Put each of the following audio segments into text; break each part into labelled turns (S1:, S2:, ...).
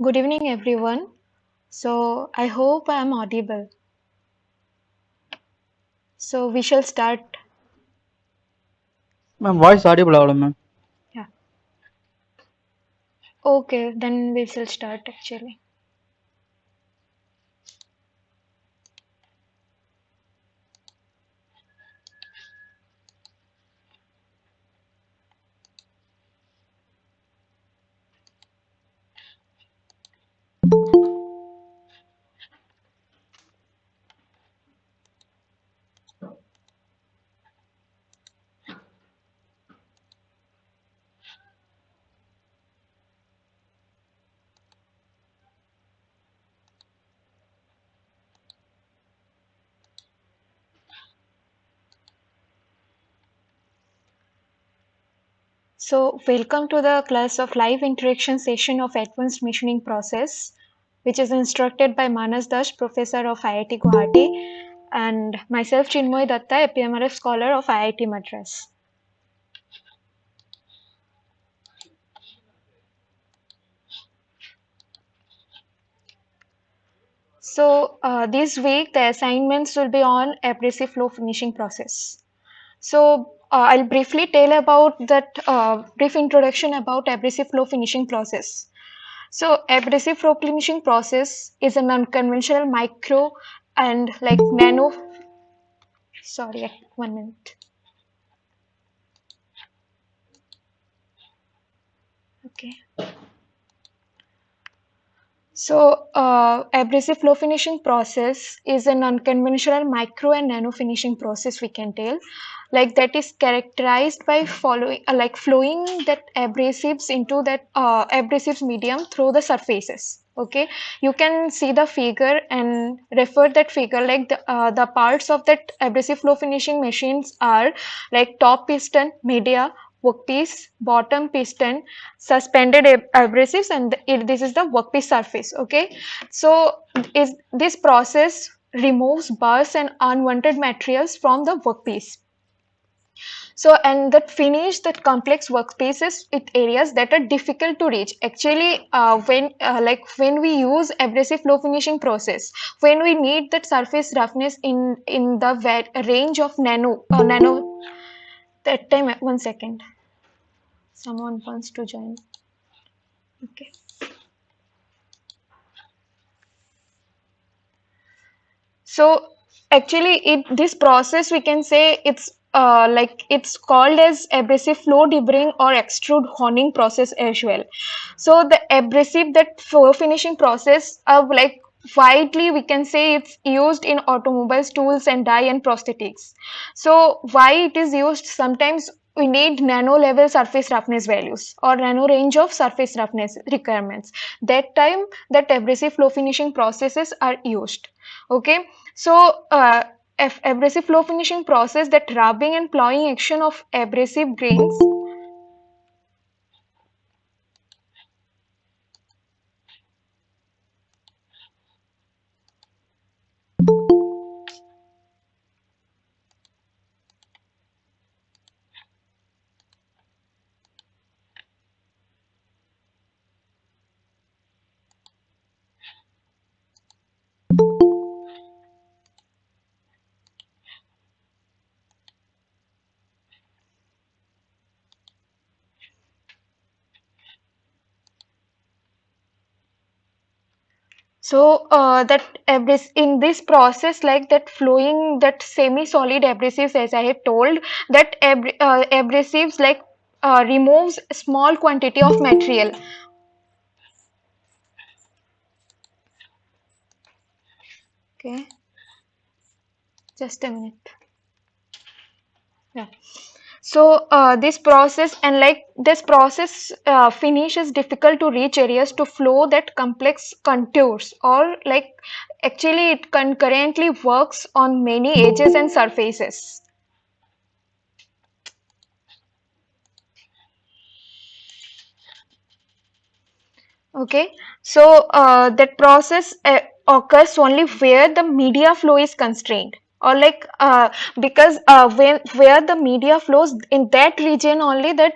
S1: Good evening, everyone. So, I hope I am audible. So, we shall start.
S2: Ma'am, voice audible avvalo, ma'am.
S1: Yeah. Okay, then we shall start actually. So, welcome to the class of live interaction session of advanced machining process, which is instructed by Manas Das, professor of IIT Guwahati, and myself Chinmoy Datta, APMRF scholar of IIT Madras. So, this week the assignments will be on abrasive flow finishing process. So I'll briefly tell about that brief introduction about abrasive flow finishing process. So abrasive flow finishing process is an unconventional micro and like nano. Sorry, 1 minute. Okay. So, abrasive flow finishing process is an unconventional micro and nano finishing process we can tell, like that is characterized by following, like flowing that abrasives into that abrasives medium through the surfaces. Okay, you can see the figure and refer that figure. Like the parts of that abrasive flow finishing machines are like top piston, media, workpiece, bottom piston, suspended abrasives, and this is the workpiece surface. Okay, so is this process removes burrs and unwanted materials from the workpiece. So and that finish that complex workspaces with areas that are difficult to reach. Actually, when we use abrasive flow finishing process, when we need that surface roughness in the range of nano. That time, 1 second. Someone wants to join. Okay. So actually, this process we can say it's called as abrasive flow deburring or extrude honing process as well. So the abrasive that flow finishing process of like widely we can say it's used in automobiles, tools and die and prosthetics. So why it is used? Sometimes we need nano level surface roughness values or nano range of surface roughness requirements. That time that abrasive flow finishing processes are used. Okay, so abrasive flow finishing process, that rubbing and plowing action of abrasive grains. So that in this process, like that flowing that semi-solid abrasives, as I have told, that abrasives like removes small quantity of material. Okay, just a minute. Yeah. So this process finish is difficult to reach areas to flow that complex contours, or like actually it concurrently works on many edges and surfaces. Okay, so that process occurs only where the media flow is constrained. or like because when where the media flows in that region only, that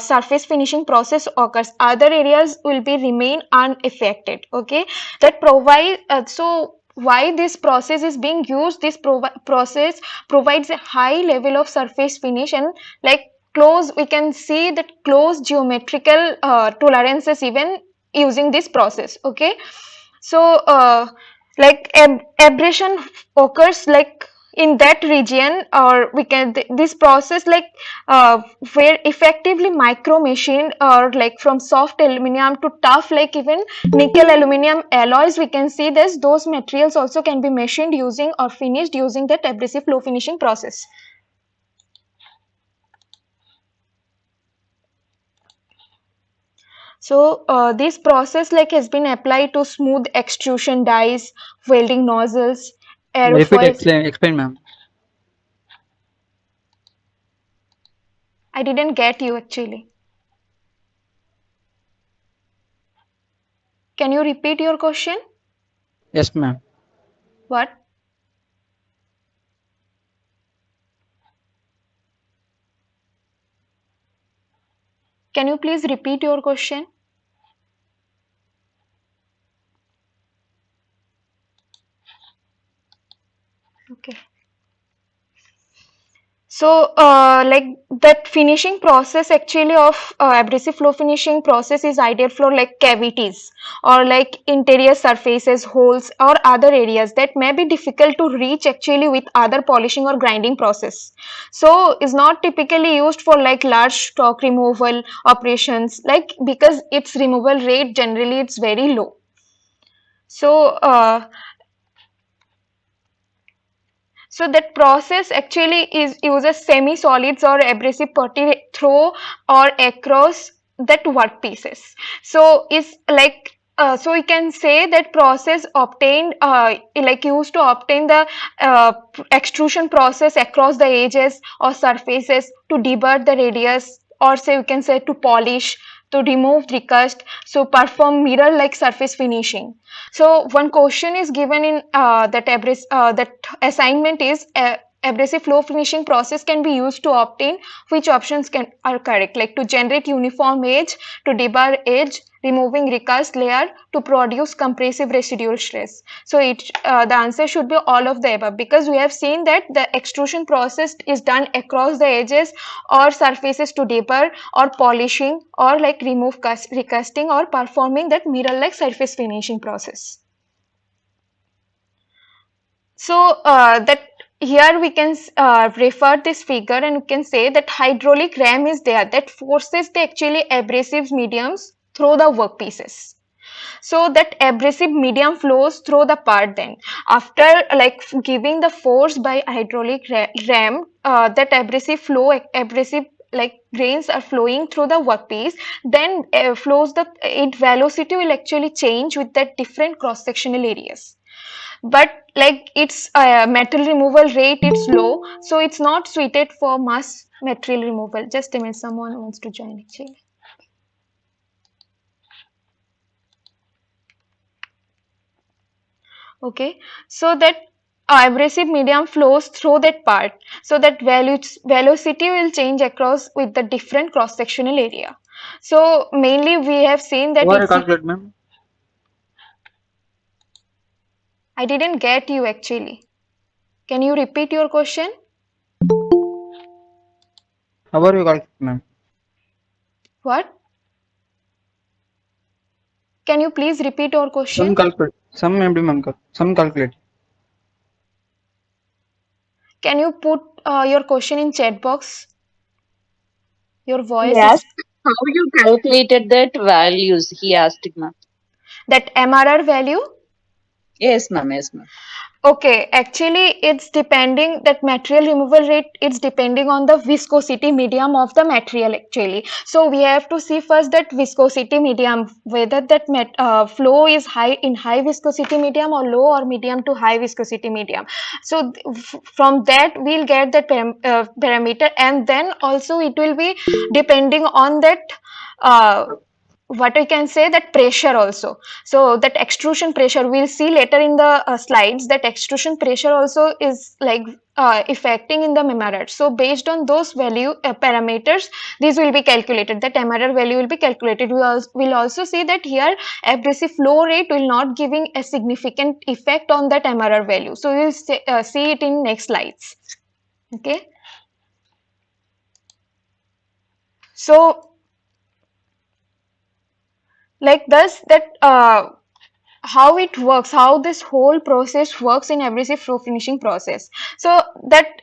S1: surface finishing process occurs, other areas will be remain unaffected. Okay, that provide so why this process is being used, this process provides a high level of surface finish, and like close, we can see that close geometrical tolerances even using this process. Okay, so like abrasion occurs like in that region, or we can this process like where effectively micro machined, or like from soft aluminum to tough like even nickel aluminum alloys, we can see this, those materials also can be machined using or finished using that abrasive flow finishing process. So this process like has been applied to smooth extrusion dies, welding nozzles,
S2: Repeat,
S1: aerofoils.
S2: explain, ma'am.
S1: I didn't get you actually. Can you repeat your question?
S2: Yes, ma'am.
S1: What? Can you please repeat your question? Okay. So, like that finishing process actually of abrasive flow finishing process is ideal for like cavities or like interior surfaces, holes or other areas that may be difficult to reach actually with other polishing or grinding process. So, is not typically used for like large stock removal operations, like because its removal rate generally it's very low. So, so that process actually is uses semi-solids or abrasive putty through or across that workpieces. So is like so we can say that process obtained like used to obtain the extrusion process across the edges or surfaces to deburr the radius, or say we can say to polish, to remove recast, so perform mirror like surface finishing. So one question is given in that assignment is abrasive flow finishing process can be used to obtain which options can are correct, like to generate uniform edge, to debar edge, removing recast layer, to produce compressive residual stress. So the answer should be all of the above, because we have seen that the extrusion process is done across the edges or surfaces to debar or polishing or like remove recasting or performing that mirror like surface finishing process. So that here we can refer this figure, and we can say that hydraulic ram is there that forces the actually abrasive mediums through the workpieces. So that abrasive medium flows through the part, then after like giving the force by hydraulic ram, that abrasive like grains are flowing through the workpiece, then flows the it velocity will actually change with that different cross sectional areas, but like its metal removal rate it's low, so it's not suited for mass material removal. Just a minute, someone wants to join actually. Okay, so that abrasive medium flows through that part, so that velocity will change across with the different cross sectional area. So mainly we have seen
S2: How
S1: that
S2: are you
S1: it's
S2: calculate, ma'am?
S1: I didn't get you actually. Can you repeat your question?
S2: How are you calculate, ma'am?
S1: What? Can you please repeat your
S2: Some
S1: question?
S2: calculate. Some MD, ma'am. Some calculate.
S1: Can you put your question in chat box? Your
S3: He
S1: voice is
S3: asked how you calculated that values. He asked, ma'am.
S1: that MRR value.
S3: Yes, ma'am. Yes, ma'am.
S1: Okay, actually it's depending that material removal rate, it's depending on the viscosity medium of the material actually. So we have to see first that viscosity medium, whether that flow is high in high viscosity medium or low or medium to high viscosity medium. So from that we'll get that parameter, and then also it will be depending on that what we can say, that pressure also. So that extrusion pressure, we'll see later in the slides, that extrusion pressure also is like affecting in the MRR. So based on those value parameters, these will be calculated, that MRR value will be calculated. We'll also see that here abrasive flow rate will not giving a significant effect on that MRR value. So we'll see it in next slides. Okay, so like thus that how it works, how this whole process works in abrasive flow finishing process. So that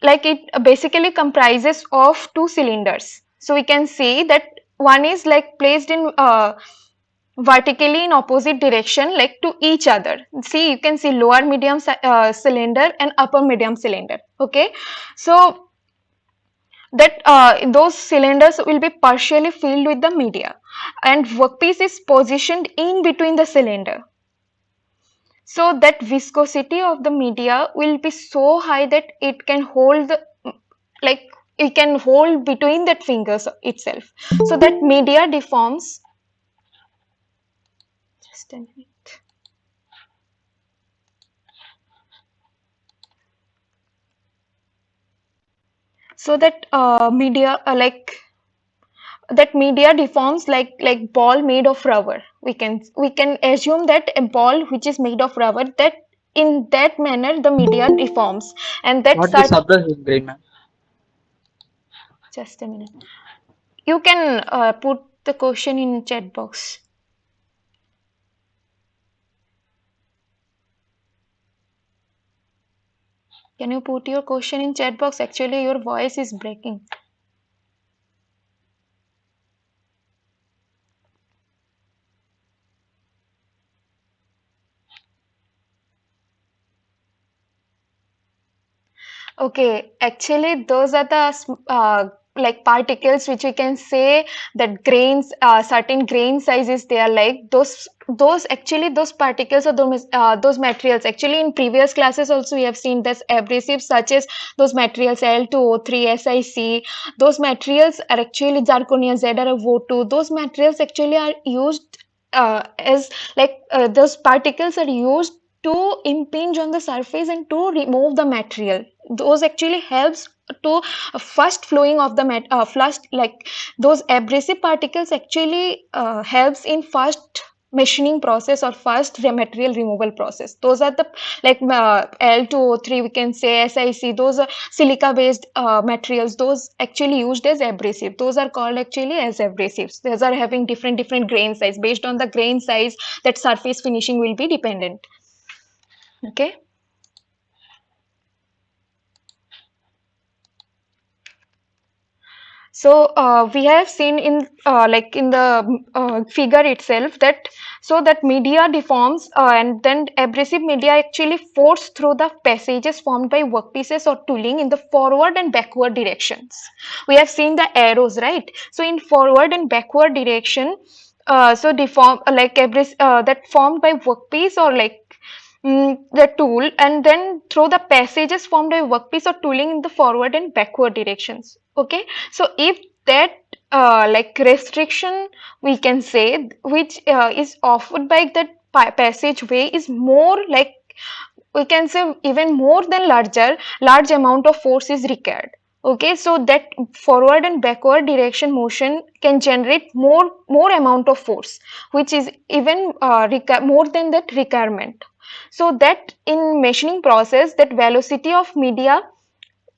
S1: like it basically comprises of two cylinders. So we can see that one is like placed in vertically in opposite direction, like to each other. See, you can see lower medium cylinder and upper medium cylinder. Okay, so that those cylinders will be partially filled with the media, and workpiece is positioned in between the cylinder. So that viscosity of the media will be so high that it can hold the, like it can hold between that fingers itself. So that media deforms. Just a minute. So that media that media deforms like ball made of rubber. We can assume that a ball which is made of rubber, that in that manner the media deforms, and that
S2: What is
S1: cert
S2: abrasive grade, ma'am?
S1: just a minute. You can put the question in chat box. Can you put your question in chat box? Actually, your voice is breaking. Okay, actually, those are the like particles which we can say that grains, certain grain sizes they are like those actually those particles or those materials. Actually, in previous classes also we have seen this abrasives such as those materials L2O3, SiC. Those materials are actually zirconia, ZrO2. Those materials actually are used as like those particles are used to impinge on the surface and to remove the material. Those actually helps to first flowing of the first, like those abrasive particles actually helps in first machining process or first material removal process. Those are the like L2O3, we can say SiC, those are silica based materials, those actually used as abrasive. Those are called actually as abrasives. Those are having different grain size. Based on the grain size, that surface finishing will be dependent. Okay. So we have seen in like in the figure itself that so that media deforms and then abrasive media actually force through the passages formed by workpieces or tooling in the forward and backward directions. We have seen the arrows, right? So in forward and backward direction, so deform like that formed by workpiece or like the tool, and then through the passages formed by workpiece or tooling in the forward and backward directions. Okay, so if that like restriction we can say which is offered by that passageway is more, like we can say even more than large amount of force is required. Okay, so that forward and backward direction motion can generate more amount of force, which is even more than that requirement. So that in machining process, that velocity of media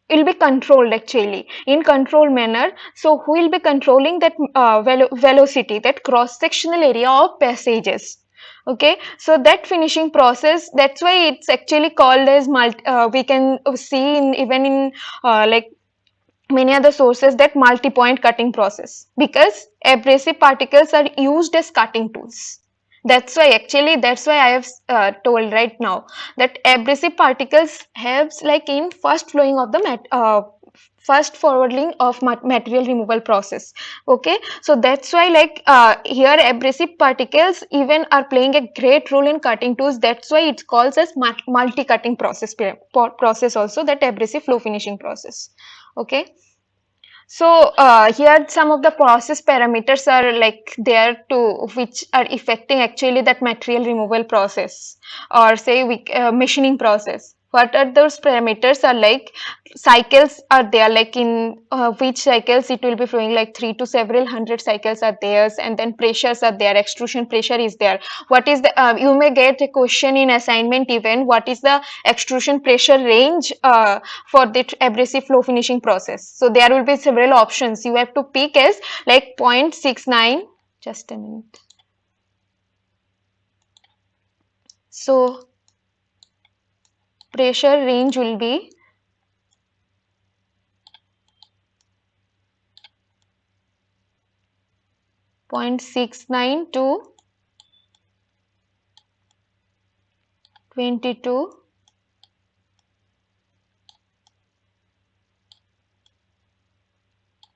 S1: will be controlled actually in control manner. So who will be controlling that velocity, that cross sectional area of passages. Okay, so that finishing process, that's why it's actually called as we can see in even in like many other sources, that multi-point cutting process, because abrasive particles are used as cutting tools. That's why I have told right now that abrasive particles helps like in first flowing of the first forwarding of material removal process. Okay, so that's why like here abrasive particles even are playing a great role in cutting tools. That's why it's called as multi-cutting process also, that abrasive flow finishing process. Okay, So here some of the process parameters are like there to which are affecting actually that material removal process or say we, machining process. What are those parameters are like cycles are there, like in which cycles it will be flowing, like 3 to several hundred cycles are there, and then pressures are there, extrusion pressure is there. What is the you may get a question in assignment even, what is the extrusion pressure range for the abrasive flow finishing process? So there will be several options you have to pick as like 0.69, just a minute. So pressure range will be 0.69 to 22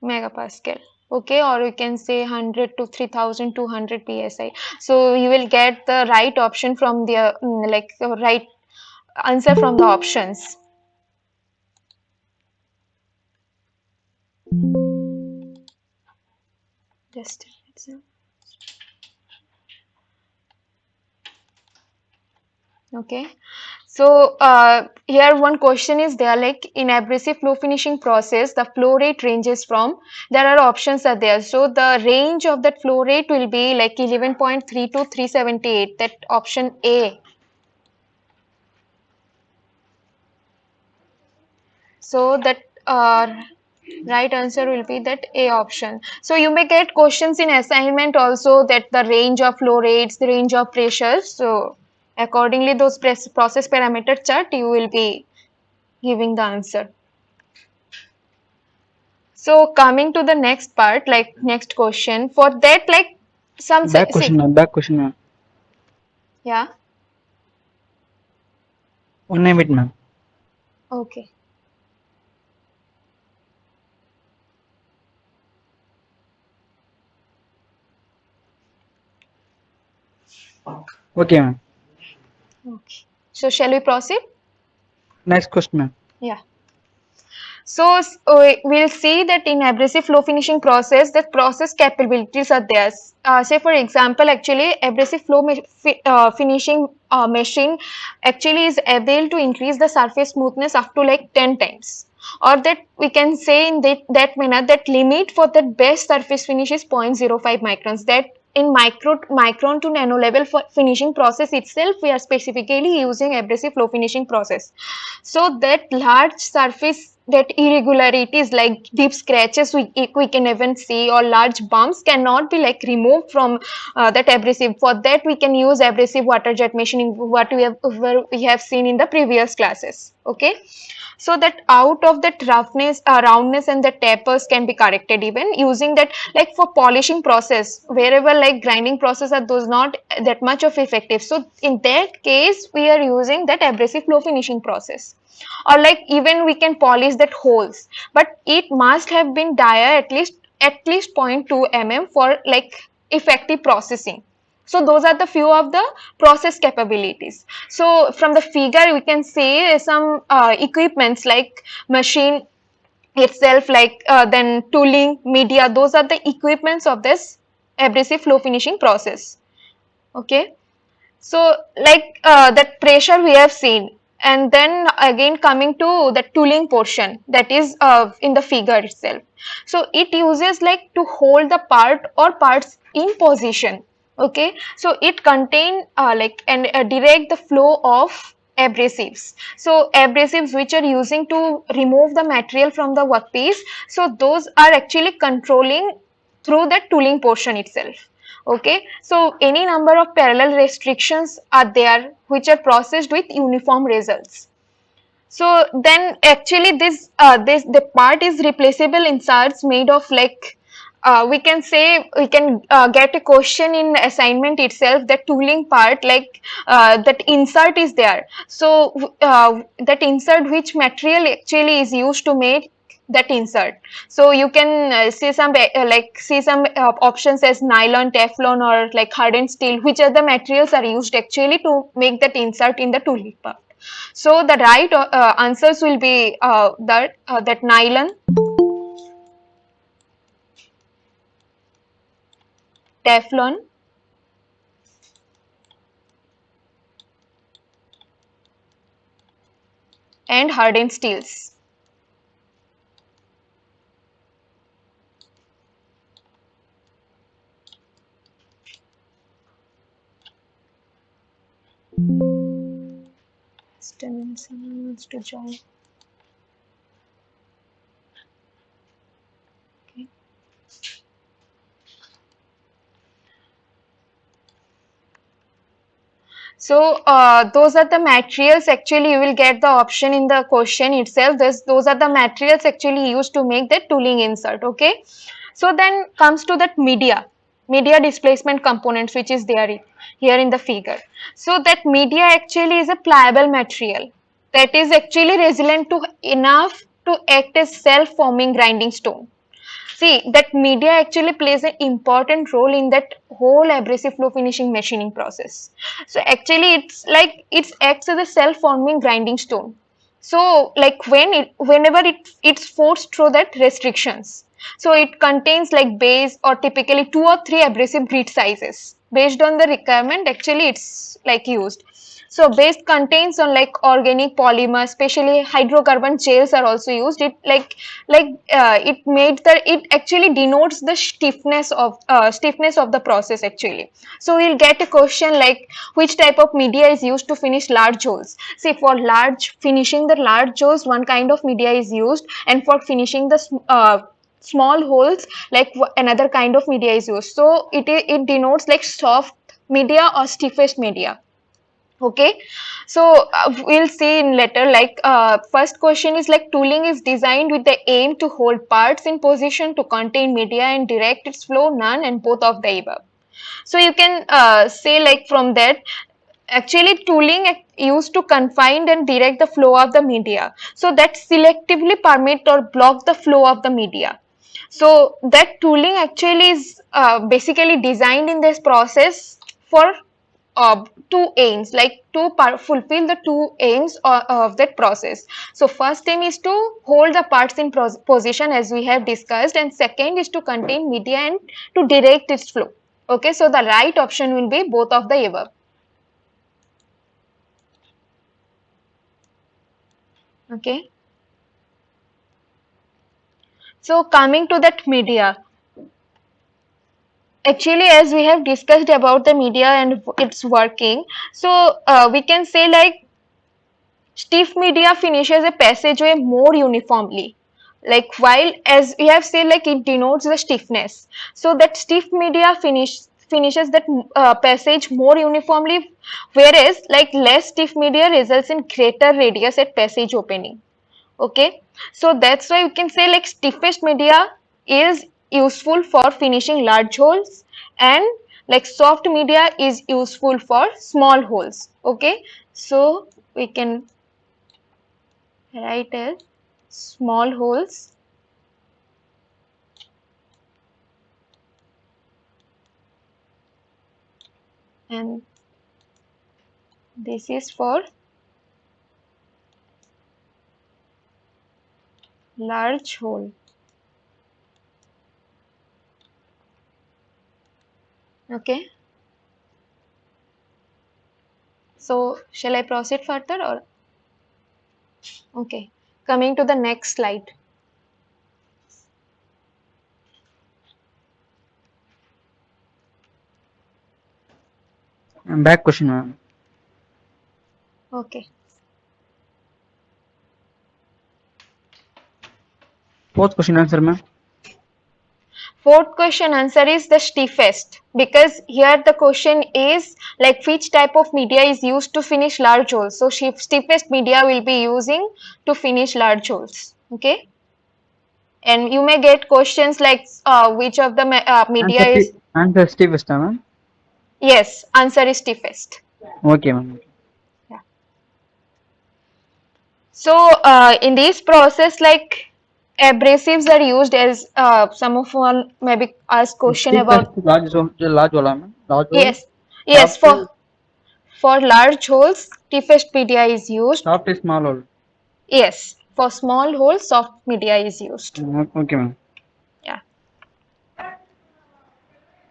S1: megapascal. Okay, or you can say 100 to 3200 psi. So you will get the right option from the like the right answer from the options. Just a minute, sir. Okay, so here one question is there, like in abrasive flow finishing process the flow rate ranges from, there are options are there, so the range of that flow rate will be like 11.3 to 378, that option A. So that right answer will be that A option. So you may get questions in assignment also, that the range of flow rates, the range of pressures. So accordingly those process parameter chart you will be giving the answer. So coming to the next part, like next question, for that like some
S2: Back question,
S1: see,
S2: ma'am. Back question, ma'am.
S1: yeah,
S2: One name it, ma'am.
S1: okay.
S2: Okay, ma'am.
S1: Okay. So shall we proceed?
S2: Next question, ma'am.
S1: Yeah. So we'll see that in abrasive flow finishing process, the process capabilities are there. Say for example, actually abrasive flow finishing machine actually is able to increase the surface smoothness up to like 10 times. Or that we can say in that manner that limit for the best surface finish is 0.05 microns. That in micron to nano level for finishing process itself, we are specifically using abrasive flow finishing process. So that large surface, that irregularities like deep scratches we can even see, or large bumps cannot be like removed from that abrasive. For that we can use abrasive water jet machining, what we have seen in the previous classes. Okay, so that out of that roughness, roundness and the tapers can be corrected even using that, like for polishing process wherever like grinding process are those not that much of effective, so in that case we are using that abrasive flow finishing process. Or like even we can polish that holes, but it must have been dia at least 0.2 mm for like effective processing. So those are the few of the process capabilities. So from the figure we can see some equipments like machine itself, like then tooling, media, those are the equipments of this abrasive flow finishing process. Okay, so like that pressure we have seen, and then again coming to the tooling portion, that is in the figure itself. So it uses like to hold the part or parts in position. Okay, so it contain like and direct the flow of abrasives. So abrasives which are using to remove the material from the workpiece, so those are actually controlling through the tooling portion itself. Okay, so any number of parallel restrictions are there which are processed with uniform results. So then actually this the part is replaceable inserts made of like we can say we can get a question in assignment itself, that tooling part, like that insert is there. So that insert, which material actually is used to make that insert? So you can see some like see some options as nylon, teflon, or like hardened steel, which are the materials are used actually to make that insert in the tooling part. So the right answers will be that nylon, Teflon, and hardened steels. Stevenson wants to join. Okay. So those are the materials. Actually, you will get the option in the question itself. Those are the materials actually used to make the tooling insert. Okay. So then comes to that media displacement components, which is there here in the figure. So that media actually is a pliable material that is actually resilient to enough to act as self-forming grinding stone. See, that media actually plays an important role in that whole abrasive flow finishing machining process. So actually it acts as a self-forming grinding stone. So like whenever it's forced through that restrictions. So it contains like base or typically 2 or 3 abrasive grit sizes. Based on the requirement, actually it's like used. So base contains on like organic polymers, especially hydrocarbon gels are also used. It actually denotes the stiffness of the process actually. So we'll get a question like which type of media is used to finish large holes. See, for finishing the large holes, one kind of media is used, and for finishing the small holes, like another kind of media is used. So it denotes like soft media or stiffest media. Okay, so we'll see in later, like first question is like tooling is designed with the aim to hold parts in position to contain media and direct its flow, none and both of the above. So you can say like from that, actually tooling used to confine and direct the flow of the media, so that selectively permit or block the flow of the media. So that tooling actually is basically designed in this process for two aims, like fulfill the two aims of that process. So first aim is to hold the parts in position as we have discussed, and second is to contain media and to direct its flow. Okay, so the right option will be both of the above. Okay, so coming to that media, actually as we have discussed about the media and its working, so we can say like stiff media finishes a passageway more uniformly. Like while as we have said, like it denotes the stiffness. So that stiff media finishes that passage more uniformly, whereas like less stiff media results in greater radius at passage opening. Okay, so that's why you can say like stiffest media is useful for finishing large holes, and like soft media is useful for small holes. Okay, so we can write as small holes, and this is for large hole. Okay, so shall I proceed further or okay, coming to the next slide.
S2: Back question, ma'am.
S1: Okay,
S2: Fourth question answer, ma'am.
S1: fourth question answer is the stiffest, because here the question is like which type of media is used to finish large holes. So stiffest media will be using to finish large holes. Okay, and you may get questions like which of the media is.
S2: Answer Steve, ma'am.
S1: Yes, answer is stiffest.
S2: Okay, ma'am.
S1: Yeah. So in this process, like abrasives are used as some of all maybe ask question
S2: Steepest
S1: about.
S2: large hole, ma'am. Large hole.
S1: Yes, yes,
S2: Soft,
S1: for large holes, stiffest media is used.
S2: soft is small hole.
S1: Yes, for small holes, soft media is used.
S2: Okay, ma'am.
S1: Yeah.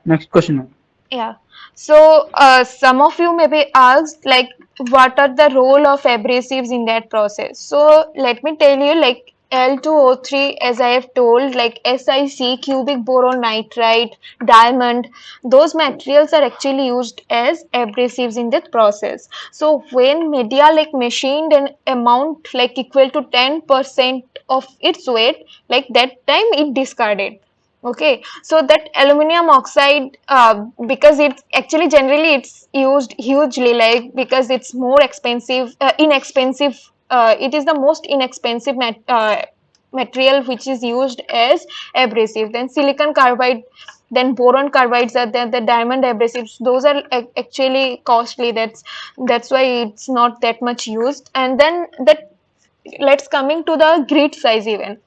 S2: Next question, ma'am.
S1: Yeah. So some of you may be asked like what are the role of abrasives in that process. So let me tell you like L2O3 as I have told like SiC, cubic boron nitride, diamond, those materials are actually used as abrasives in that process. So when media like machined an amount like equal to 10% of its weight, like that time it discarded. Okay, so that aluminum oxide, because it's actually generally it's used hugely, like because it's more expensive, inexpensive. It is the most inexpensive material which is used as abrasive. Then silicon carbide, then boron carbides are there. The diamond abrasives, those are actually costly. That's why it's not that much used. And then that let's coming to the grit size even.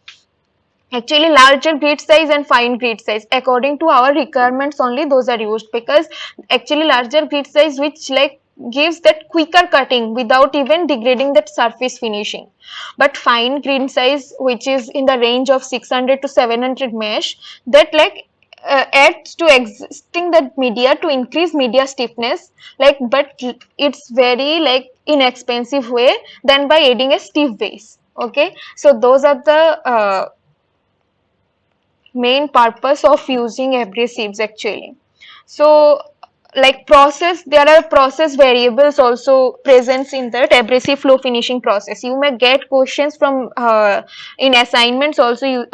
S1: Actually, larger grid size and fine grid size according to our requirements only those are used, because actually larger grid size which like gives that quicker cutting without even degrading that surface finishing, but fine grid size which is in the range of 600 to 700 mesh, that like adds to existing that media to increase media stiffness, like but it's very like inexpensive way than by adding a stiff base. Okay, so those are the main purpose of using abrasives actually. So like process, there are process variables also present in that abrasive flow finishing process. You may get questions from in assignments also,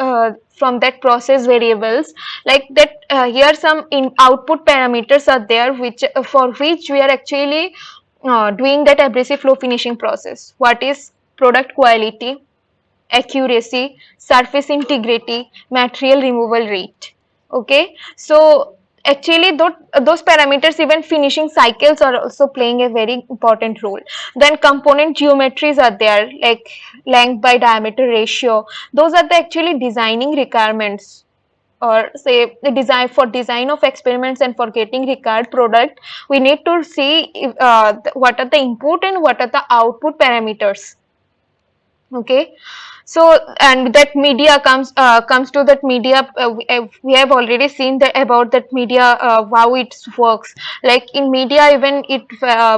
S1: from that process variables, like that here some in output parameters are there which for which we are actually doing that abrasive flow finishing process. What is product quality, accuracy, surface integrity, material removal rate. Okay, so actually those parameters, even finishing cycles are also playing a very important role. Then component geometries are there, like length by diameter ratio. Those are the actually designing requirements, or say the design of experiments and for getting required product, we need to see if, what are the input and what are the output parameters. Okay, so and that media comes to that media, we have already seen that about that media, how it works. Like in media even it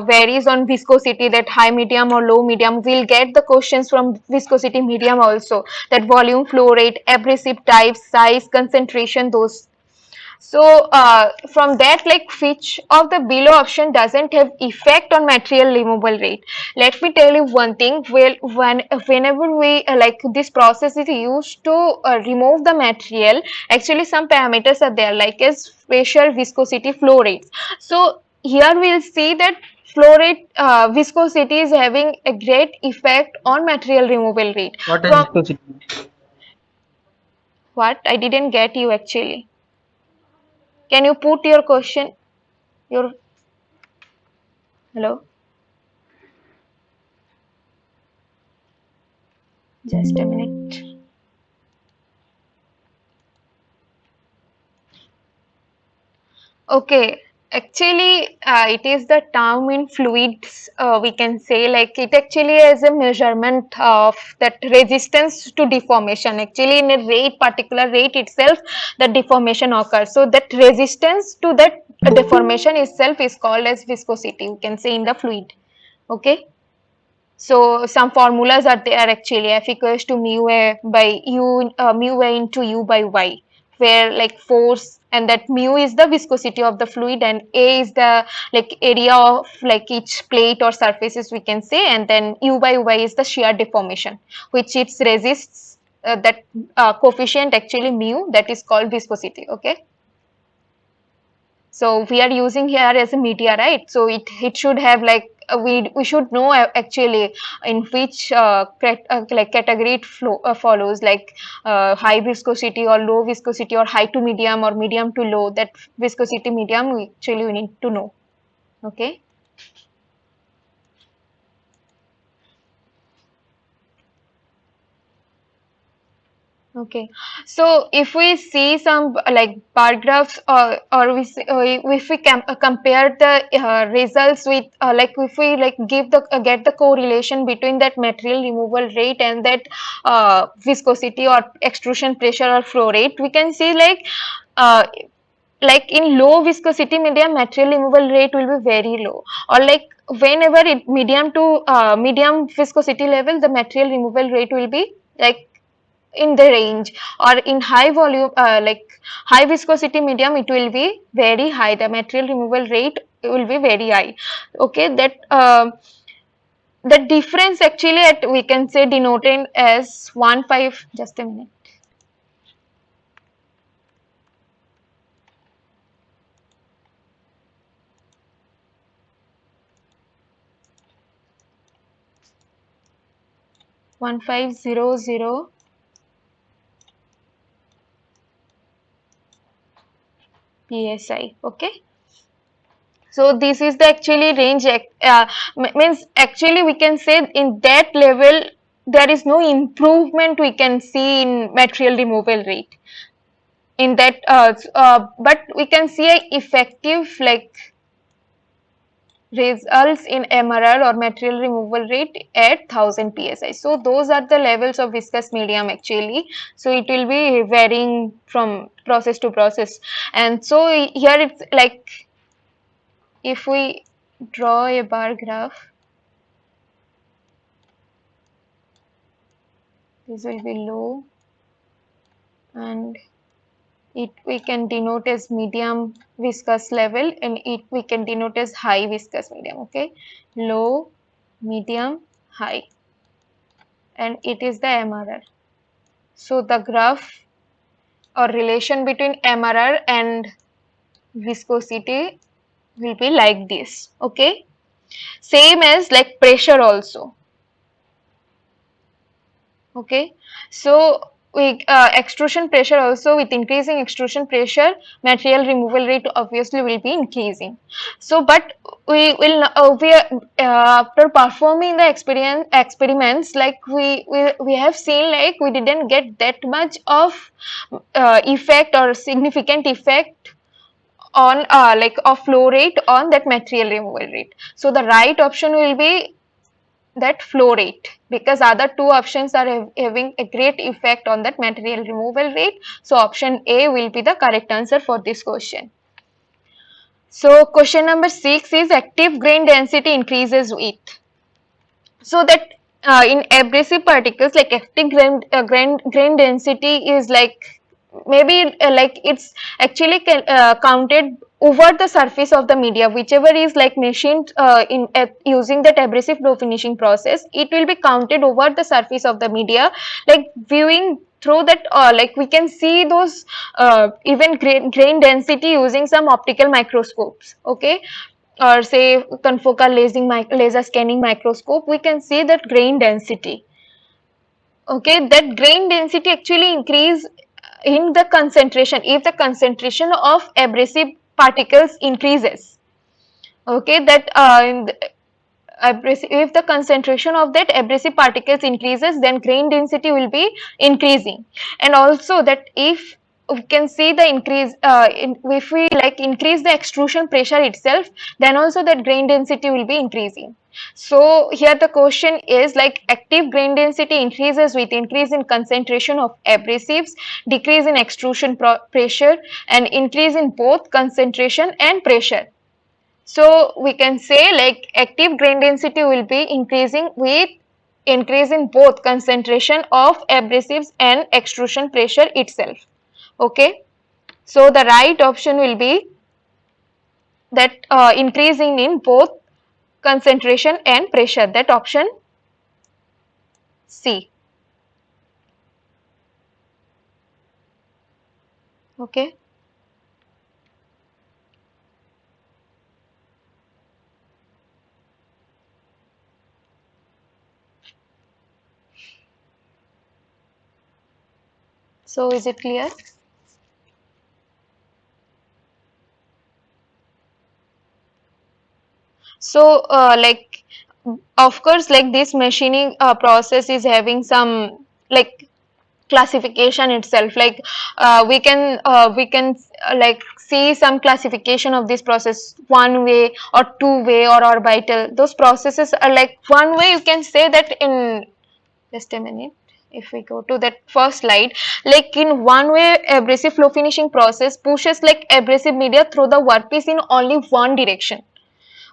S1: varies on viscosity, that high medium or low medium. We'll get the questions from viscosity medium also, that volume, flow rate, abrasive type, size, concentration, those. So from that, like which of the below option doesn't have effect on material removal rate? Let me tell you one thing. Well, whenever we like this process is used to remove the material, actually some parameters are there like as pressure, viscosity, flow rates. So here we'll see that flow rate, viscosity is having a great effect on material removal rate.
S2: What is
S1: From
S2: viscosity?
S1: what? I didn't get you actually. Can you put your question? Your hello? Just a minute. Okay, actually, it is the term in fluids. We can say like it actually is a measurement of that resistance to deformation. Actually, in a rate, particular rate itself, the deformation occurs. So that resistance to that deformation itself is called as viscosity. We can say in the fluid. Okay. So some formulas are there actually, F equals to mu a by u, mu a into u by y, where like force and that mu is the viscosity of the fluid and a is the like area of like each plate or surfaces we can say, and then u by y is the shear deformation which it resists, that coefficient actually mu, that is called viscosity. Okay. So we are using here as a media, right? So it should have like we should know actually in which like category it follows, like high viscosity or low viscosity, or high to medium or medium to low. That viscosity medium we need to know. Okay. Okay, so if we see some like bar graphs, or we see, if we compare the results with like if we like give the get the correlation between that material removal rate and that viscosity or extrusion pressure or flow rate, we can see like uh, like in low viscosity medium, material removal rate will be very low, or like whenever it medium viscosity level, the material removal rate will be like in the range, or in high volume like high viscosity medium, it will be very high, the material removal rate will be very high. Okay, that the difference actually at we can say denoted as 1.5, just a minute. One five zero zero psi. Okay, so this is the actually range. Means actually we can say in that level there is no improvement we can see in material removal rate in that. But we can see a effective like results in MRR or material removal rate at 1000 psi. So those are the levels of viscous medium actually. So it will be varying from process to process, and so here it's like if we draw a bar graph, this will be low, and it we can denote as medium viscous level, and it we can denote as high viscous medium. Okay, low, medium, high, and it is the MRR. So the graph or relation between MRR and viscosity will be like this. Okay, same as like pressure also. Okay, so we extrusion pressure also, with increasing extrusion pressure, material removal rate obviously will be increasing. So but after performing the experiments, like we have seen like we didn't get that much of effect or significant effect on like of flow rate on that material removal rate. So the right option will be that flow rate, because other two options are having a great effect on that material removal rate. So option A will be the correct answer for this question. So question number 6 is active grain density increases with. So that in abrasive particles, like active grain density is like maybe like it's actually counted over the surface of the media, whichever is like machined in using that abrasive flow finishing process, it will be counted over the surface of the media, like viewing through that like we can see those even grain density using some optical microscopes. Okay, or say confocal laser scanning microscope, we can see that grain density. Okay, that grain density actually increase in the concentration if the concentration of abrasive particles increases. Okay, that if the concentration of that abrasive particles increases, then grain density will be increasing. And also that if we can see the increase if we like increase the extrusion pressure itself, then also that grain density will be increasing. So here the question is like active grain density increases with increase in concentration of abrasives, decrease in extrusion pressure, and increase in both concentration and pressure. So we can say like active grain density will be increasing with increase in both concentration of abrasives and extrusion pressure itself. Okay, so the right option will be that increasing in both concentration and pressure, that option C. Okay. So is it clear? So like of course like this machining process is having some like classification itself, like we can like see some classification of this process, one way or two way or orbital. Those processes are like one way, you can say that in just a minute, if we go to that first slide, like in one way abrasive flow finishing process pushes like abrasive media through the workpiece in only one direction.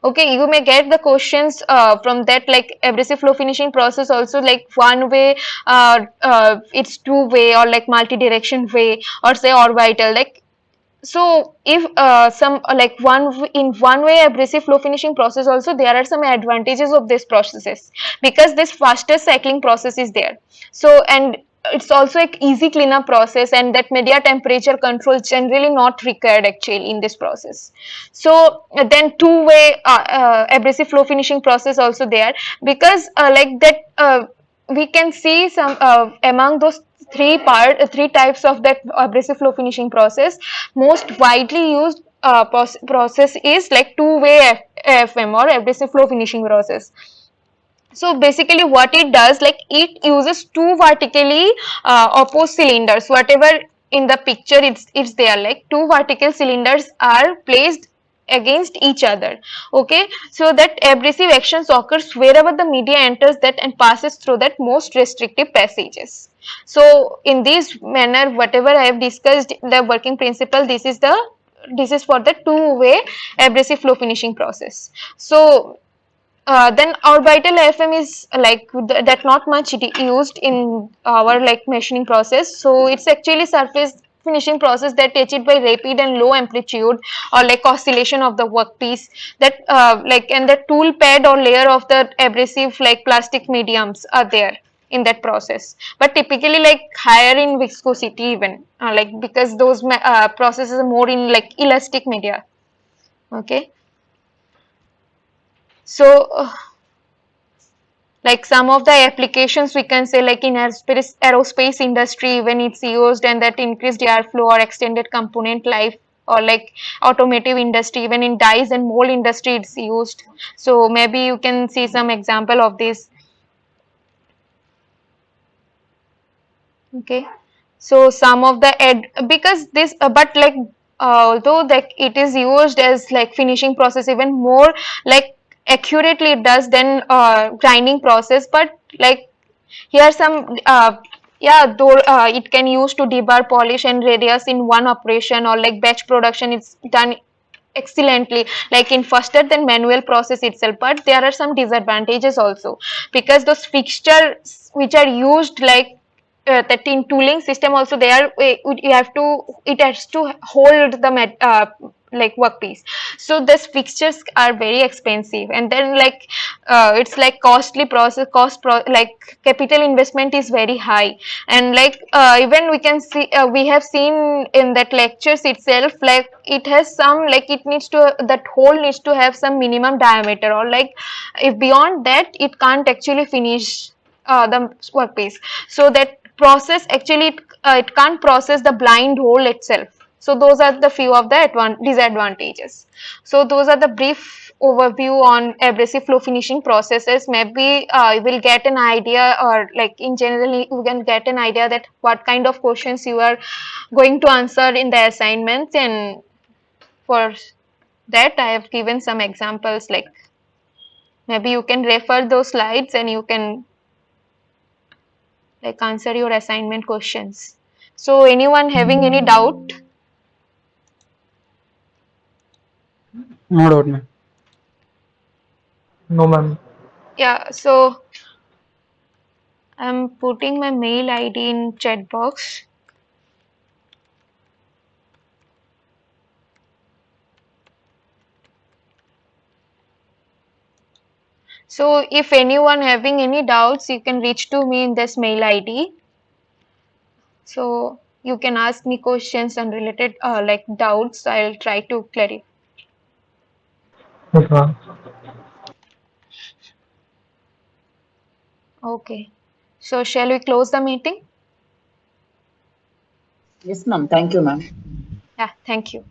S1: Okay, you may get the questions from that, like abrasive flow finishing process also like one way, it's two way or like multi-direction way, or say orbital. Like, so if some like in one way abrasive flow finishing process also, there are some advantages of this processes, because this faster cycling process is there. So, and it's also like easy cleanup process, and that media temperature control generally not required actually in this process. So then two way abrasive flow finishing process also there, because like that we can see some among those three types of that abrasive flow finishing process, most widely used process is like two-way AFM or abrasive flow finishing process. So basically what it does, like it uses two vertically opposed cylinders, whatever in the picture it's there, like two vertical cylinders are placed against each other. Okay, so that abrasive actions occurs wherever the media enters that and passes through that most restrictive passages. So in this manner, whatever I have discussed, the working principle, this is for the two-way abrasive flow finishing process. So then orbital AFM is like that not much used in our like machining process. So it's actually surface finishing process that achieved by rapid and low amplitude or like oscillation of the workpiece, that like, and the tool pad or layer of the abrasive like plastic mediums are there in that process, but typically like higher in viscosity even, like because those processes are more in like elastic media. Okay, so like some of the applications we can say, like in aerospace industry when it's used, and that increased airflow or extended component life, or like automotive industry, even in dyes and mold industry it's used. So maybe you can see some example of this. Okay, so some of the because this but like although that it is used as like finishing process even more like accurately it does than grinding process, but like here some yeah, though it can use to debar, polish and radius in one operation, or like batch production it's done excellently like in faster than manual process itself. But there are some disadvantages also, because those fixtures which are used like that in tooling system also, they are you have to, it has to hold the like workpiece. So these fixtures are very expensive, and then like it's like costly process, like capital investment is very high. And like even we can see we have seen in that lectures itself, like it has some, like it needs to, that hole needs to have some minimum diameter, or like if beyond that it can't actually finish the workpiece. So that process actually it can't process the blind hole itself. So those are the few of the disadvantages. So those are the brief overview on abrasive flow finishing processes. Maybe you will get an idea, or like in general you can get an idea that what kind of questions you are going to answer in the assignments. And for that I have given some examples, like maybe you can refer those slides and you can like answer your assignment questions. So anyone having any doubt?
S2: No doubt, ma'am.
S4: No, ma'am.
S1: Yeah, so I'm putting my mail ID in chat box. So if anyone having any doubts, you can reach to me in this mail ID. So you can ask me questions and related like doubts. I'll try to clarify.
S4: Yes, ma'am.
S1: Okay. So shall we close the meeting?
S3: Yes, ma'am. Thank you, ma'am.
S1: Yeah, thank you.